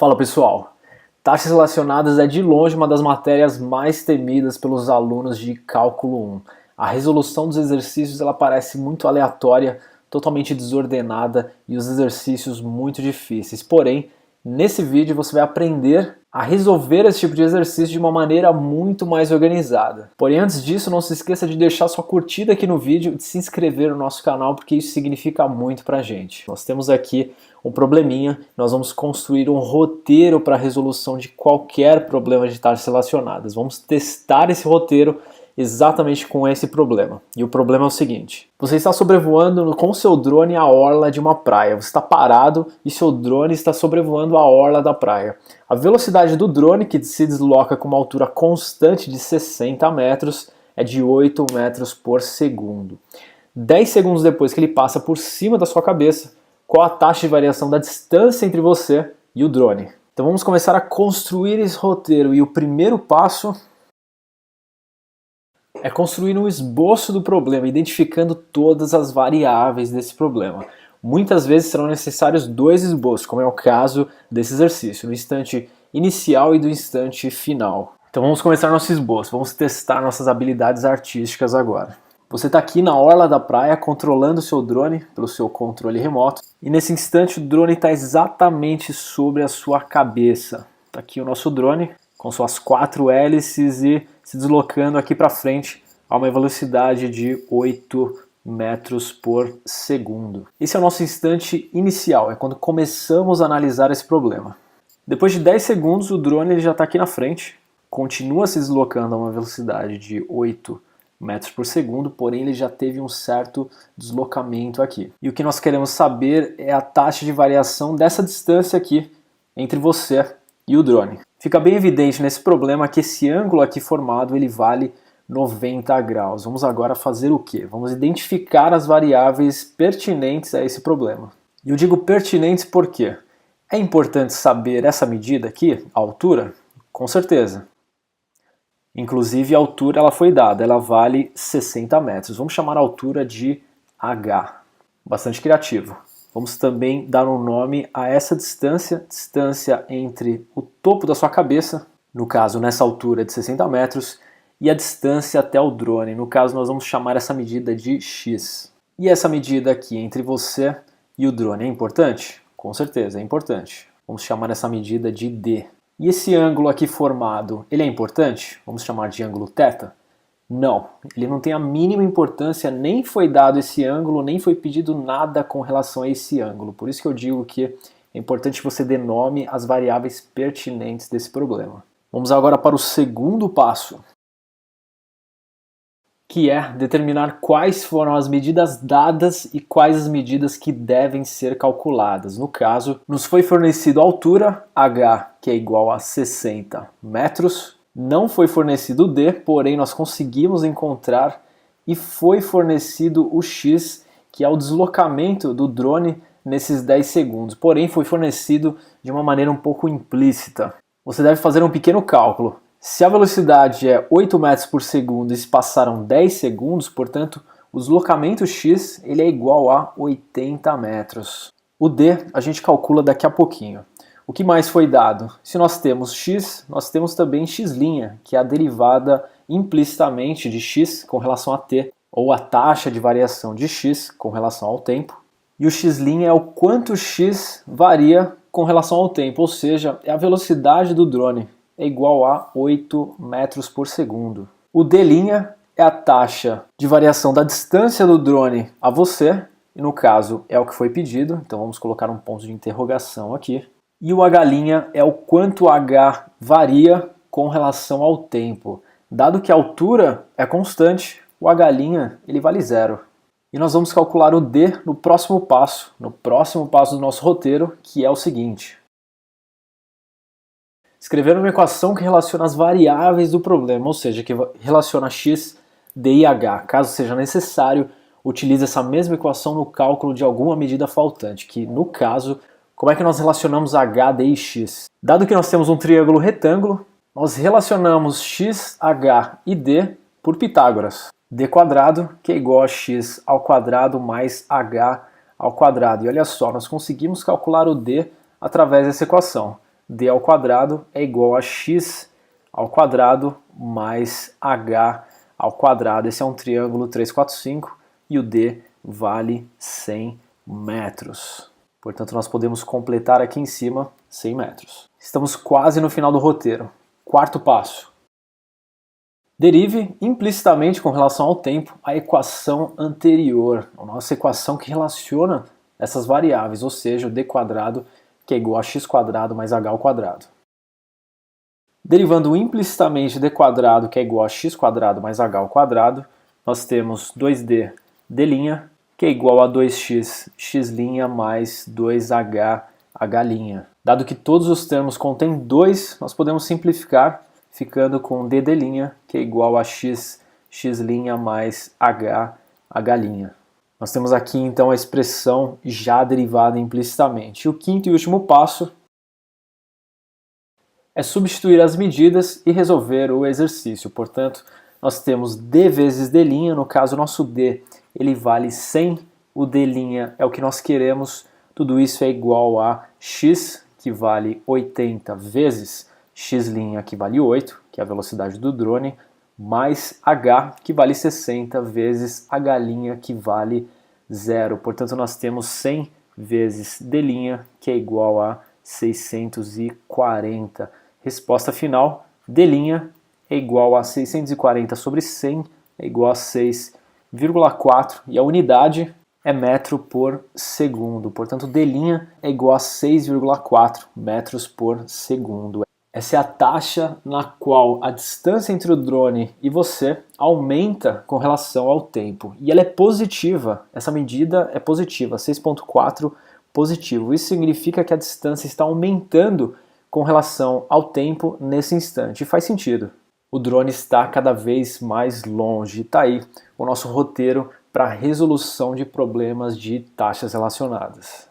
Fala pessoal, taxas relacionadas é de longe uma das matérias mais temidas pelos alunos de Cálculo 1. A resolução dos exercícios ela parece muito aleatória, totalmente desordenada e os exercícios muito difíceis. Porém, nesse vídeo você vai aprender a resolver esse tipo de exercício de uma maneira muito mais organizada. Porém, antes disso, não se esqueça de deixar sua curtida aqui no vídeo e de se inscrever no nosso canal, porque isso significa muito pra gente. Nós temos aqui um probleminha, nós vamos construir um roteiro para a resolução de qualquer problema de taxas relacionadas. Vamos testar esse roteiro exatamente com esse problema. E o problema é o seguinte: você está sobrevoando com seu drone a orla de uma praia. Você está parado e seu drone está sobrevoando a orla da praia. A velocidade do drone, que se desloca com uma altura constante de 60 metros, é de 8 metros por segundo. 10 segundos depois que ele passa por cima da sua cabeça, qual a taxa de variação da distância entre você e o drone? Então vamos começar a construir esse roteiro, e o primeiro passo é construir um esboço do problema, identificando todas as variáveis desse problema. Muitas vezes serão necessários dois esboços, como é o caso desse exercício, no instante inicial e do instante final. Então vamos começar nosso esboço, vamos testar nossas habilidades artísticas agora. Você está aqui na orla da praia controlando o seu drone pelo seu controle remoto, e nesse instante o drone está exatamente sobre a sua cabeça. Está aqui o nosso drone com suas 4 hélices e se deslocando aqui para frente a uma velocidade de 8 metros por segundo. Esse é o nosso instante inicial, é quando começamos a analisar esse problema. Depois de 10 segundos o drone ele já está aqui na frente, continua se deslocando a uma velocidade de 8 metros por segundo, porém ele já teve um certo deslocamento aqui. E o que nós queremos saber é a taxa de variação dessa distância aqui entre você e o drone. Fica bem evidente nesse problema que esse ângulo aqui formado ele vale 90 graus. Vamos agora fazer o quê? Vamos identificar as variáveis pertinentes a esse problema. E eu digo pertinentes porque é importante saber essa medida aqui, a altura? Com certeza. Inclusive a altura ela foi dada, ela vale 60 metros. Vamos chamar a altura de H. Bastante criativo. Vamos também dar um nome a essa distância entre o topo da sua cabeça, no caso nessa altura de 60 metros, e a distância até o drone. No caso nós vamos chamar essa medida de x. E essa medida aqui entre você e o drone é importante? Com certeza é importante. Vamos chamar essa medida de d. E esse ângulo aqui formado, ele é importante? Vamos chamar de ângulo θ? Não, ele não tem a mínima importância, nem foi dado esse ângulo, nem foi pedido nada com relação a esse ângulo. Por isso que eu digo que é importante que você dê nome às variáveis pertinentes desse problema. Vamos agora para o segundo passo, que é determinar quais foram as medidas dadas e quais as medidas que devem ser calculadas. No caso, nos foi fornecido a altura, h, que é igual a 60 metros, não foi fornecido o d, porém nós conseguimos encontrar, e foi fornecido o x, que é o deslocamento do drone nesses 10 segundos, porém foi fornecido de uma maneira um pouco implícita. Você deve fazer um pequeno cálculo. Se a velocidade é 8 metros por segundo e se passaram 10 segundos, portanto, o deslocamento x ele é igual a 80 metros. O d a gente calcula daqui a pouquinho. O que mais foi dado? Se nós temos x, nós temos também x', que é a derivada implicitamente de x com relação a t, ou a taxa de variação de x com relação ao tempo. E o x' é o quanto x varia com relação ao tempo, ou seja, é a velocidade do drone, é igual a 8 metros por segundo. O d' é a taxa de variação da distância do drone a você, e no caso é o que foi pedido, então vamos colocar um ponto de interrogação aqui. E o h' é o quanto h varia com relação ao tempo. Dado que a altura é constante, o h' ele vale 0. E nós vamos calcular o d no próximo passo do nosso roteiro, que é o seguinte: escrever uma equação que relaciona as variáveis do problema, ou seja, que relaciona x, d e h. Caso seja necessário, utilize essa mesma equação no cálculo de alguma medida faltante, que no caso, como é que nós relacionamos h, d e x? Dado que nós temos um triângulo retângulo, nós relacionamos x, h e d por Pitágoras. D², que é igual a x ao quadrado mais h ao quadrado. E olha só, nós conseguimos calcular o d através dessa equação. d ao quadrado é igual a x ao quadrado mais h ao quadrado. Esse é um triângulo 3, 4, 5 e o d vale 100 metros. Portanto, nós podemos completar aqui em cima 100 metros. Estamos quase no final do roteiro. Quarto passo. Derive implicitamente com relação ao tempo a equação anterior, a nossa equação que relaciona essas variáveis, ou seja, o d quadrado que é igual a x quadrado mais h ao quadrado. Derivando implicitamente d quadrado que é igual a x quadrado mais h ao quadrado, nós temos 2d d' que é igual a 2x x' mais 2h h'. Dado que todos os termos contêm 2, nós podemos simplificar ficando com d' que é igual a x x' mais h h'. Nós temos aqui então a expressão já derivada implicitamente. E o quinto e último passo é substituir as medidas e resolver o exercício. Portanto, nós temos d vezes d', no caso nosso d ele vale 100, o d' é o que nós queremos, tudo isso é igual a x, que vale 80 vezes x', que vale 8, que é a velocidade do drone, mais h, que vale 60, vezes h', que vale 0. Portanto, nós temos 100 vezes d', que é igual a 640. Resposta final, d' é igual a 640 sobre 100, é igual a 6,4, e a unidade é metro por segundo. Portanto, d' é igual a 6,4 metros por segundo. Essa é a taxa na qual a distância entre o drone e você aumenta com relação ao tempo. E ela é positiva, essa medida é positiva, 6,4 positivo. Isso significa que a distância está aumentando com relação ao tempo nesse instante. E faz sentido. O drone está cada vez mais longe. Está aí o nosso roteiro para a resolução de problemas de taxas relacionadas.